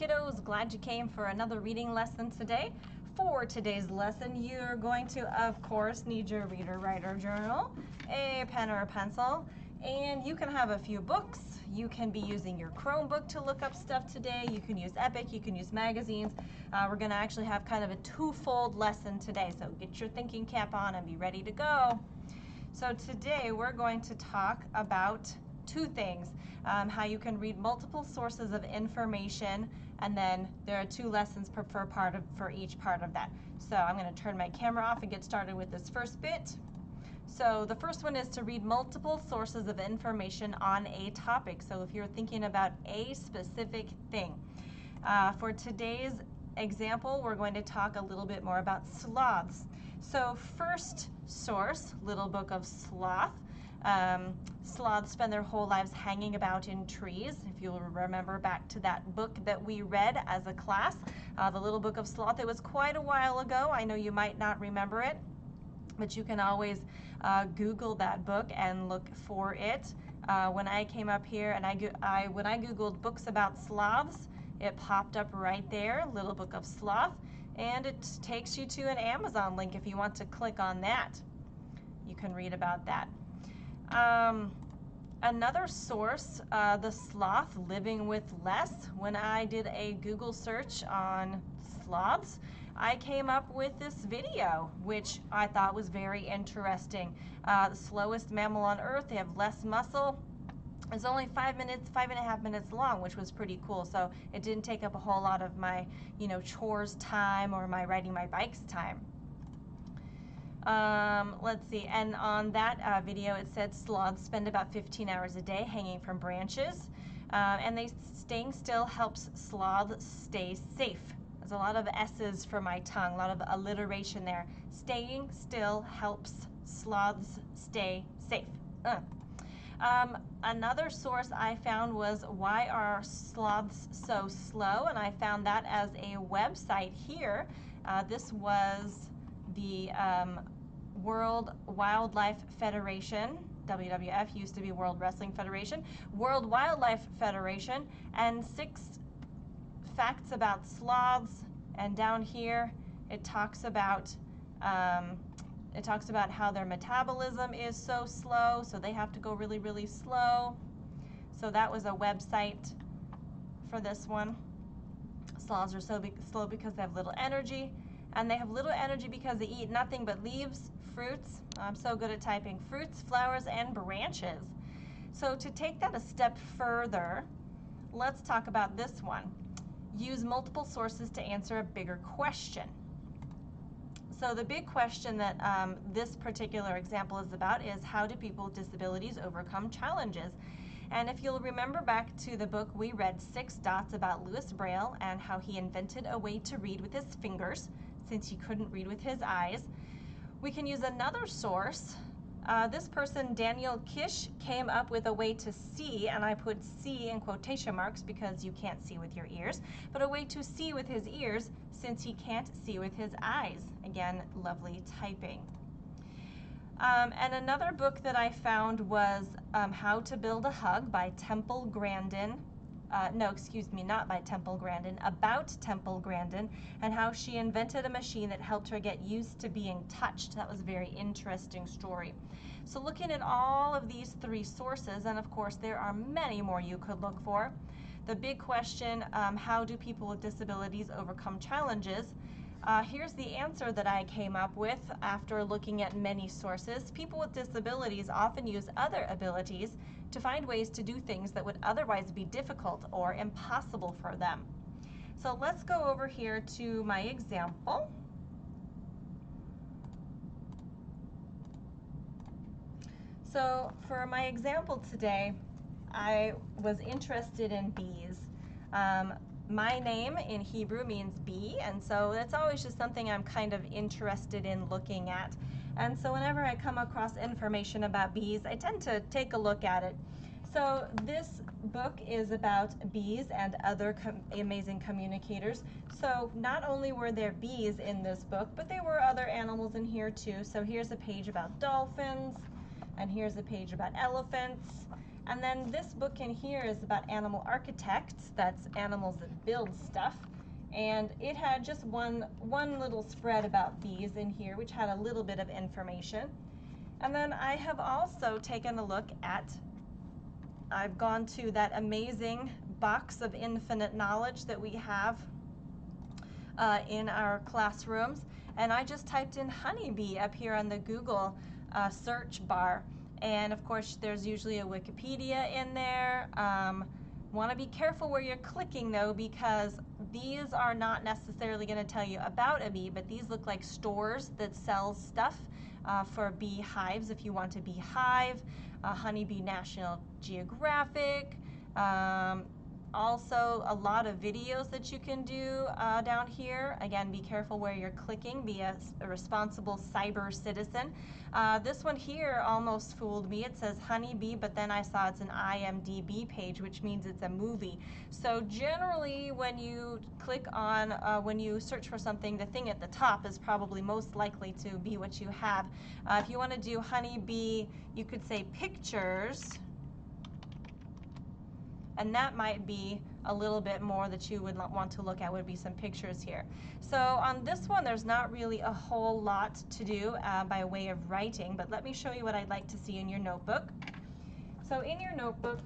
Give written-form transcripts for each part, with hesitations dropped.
kiddos, glad you came for another reading lesson today. For today's lesson, you're going to, of course, need your reader writer journal, a pen or a pencil, and you can have a few books. You can be using your Chromebook to look up stuff today. You can use Epic, you can use magazines. We're going to actually have kind of a twofold lesson today, so get your thinking cap on and be ready to go. So today we're going to talk about two things, how you can read multiple sources of information, and then there are two lessons for each part of that. So I'm going to turn my camera off and get started with this first bit. So the first one is to read multiple sources of information on a topic. So if you're thinking about a specific thing. For today's example, we're going to talk a little bit more about sloths. So first source, Little Book of Sloth. Sloths spend their whole lives hanging about in trees. If you'll remember back to that book that we read as a class, the Little Book of Sloth, it was quite a while ago. I know you might not remember it, but you can always Google that book and look for it. When I came up here and when I Googled books about sloths, it popped up right there, Little Book of Sloth, and it takes you to an Amazon link if you want to click on that. You can read about that. Another source, the sloth living with less. When I did a Google search on sloths, I came up with this video, which I thought was very interesting. The slowest mammal on earth, they have less muscle. It's only 5.5 minutes long, which was pretty cool. So it didn't take up a whole lot of my, chores time or my riding my bike's time. Let's see, and on that video it said sloths spend about 15 hours a day hanging from branches, and staying still helps sloths stay safe. There's a lot of S's for my tongue, a lot of alliteration there. Staying still helps sloths stay safe. Another source I found was Why Are Sloths So Slow? And I found that as a website here. This was the World Wildlife Federation, WWF used to be World Wrestling Federation, World Wildlife Federation, and 6 facts about sloths. And down here it talks about how their metabolism is so slow, so they have to go really, really slow. So that was a website for this one. Sloths are so slow because they have little energy. And they have little energy because they eat nothing but leaves, fruits. I'm so good at typing. Fruits, flowers, and branches. So to take that a step further, let's talk about this one. Use multiple sources to answer a bigger question. So the big question that this particular example is about is, how do people with disabilities overcome challenges? And if you'll remember back to the book, we read 6 Dots about Louis Braille and how he invented a way to read with his fingers since he couldn't read with his eyes. We can use another source. This person, Daniel Kish, came up with a way to see, and I put see in quotation marks because you can't see with your ears, but a way to see with his ears since he can't see with his eyes. Again, lovely typing. And another book that I found was How to Build a Hug by Temple Grandin. Not by Temple Grandin, about Temple Grandin, and how she invented a machine that helped her get used to being touched. That was a very interesting story. So looking at all of these 3 sources, and of course there are many more you could look for, the big question, how do people with disabilities overcome challenges? Here's the answer that I came up with after looking at many sources. People with disabilities often use other abilities to find ways to do things that would otherwise be difficult or impossible for them. So let's go over here to my example. So for my example today, I was interested in bees. My name in Hebrew means bee, and so that's always just something I'm kind of interested in looking at. And so whenever I come across information about bees, I tend to take a look at it. So this book is about bees and other amazing communicators. So not only were there bees in this book, but there were other animals in here too. So here's a page about dolphins, and here's a page about elephants, And then this book in here is about animal architects. That's animals that build stuff. And it had just one little spread about bees in here, which had a little bit of information. And then I have also taken a look at, I've gone to that amazing box of infinite knowledge that we have in our classrooms, and I just typed in honeybee up here on the Google search bar. And of course there's usually a Wikipedia in there. Want to be careful where you're clicking though, because these are not necessarily going to tell you about a bee, but these look like stores that sell stuff for bee hives if you want a beehive, Honeybee National Geographic, also a lot of videos that you can do down here. Again, be careful where you're clicking, be a responsible cyber citizen. This one here almost fooled me. It says honeybee, but then I saw it's an IMDb page, which means it's a movie. So generally when you click on, when you search for something, the thing at the top is probably most likely to be what you have. If you want to do honeybee, you could say pictures, and that might be a little bit more that you would want to look at, would be some pictures here. So on this one, there's not really a whole lot to do by way of writing, but let me show you what I'd like to see in your notebook. So in your notebook,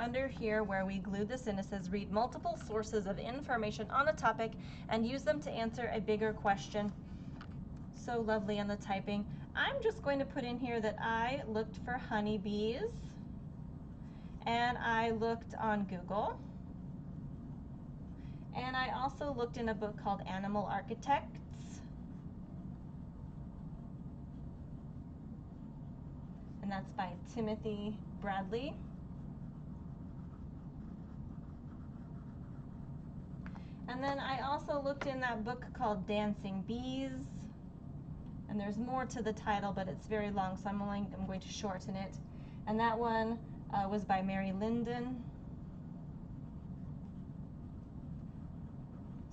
under here where we glued this in, it says read multiple sources of information on a topic and use them to answer a bigger question. So lovely on the typing. I'm just going to put in here that I looked for honeybees, and I looked on Google, and I also looked in a book called Animal Architects, and that's by Timothy Bradley. And then I also looked in that book called Dancing Bees, and there's more to the title, but it's very long, so I'm going to shorten it. And that one was by Mary Linden.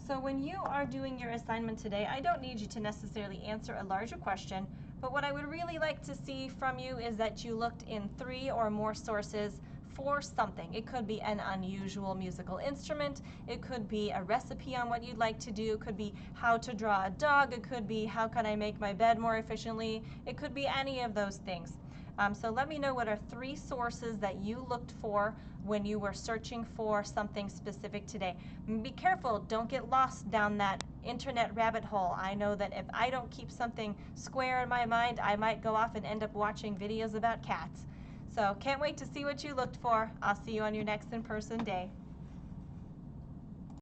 So when you are doing your assignment today, I don't need you to necessarily answer a larger question, but what I would really like to see from you is that you looked in 3 or more sources for something. It could be an unusual musical instrument, it could be a recipe on what you'd like to do, it could be how to draw a dog, it could be how can I make my bed more efficiently, it could be any of those things. So let me know what are 3 sources that you looked for when you were searching for something specific today. Be careful, don't get lost down that internet rabbit hole. I know that if I don't keep something square in my mind, I might go off and end up watching videos about cats. So can't wait to see what you looked for. I'll see you on your next in-person day.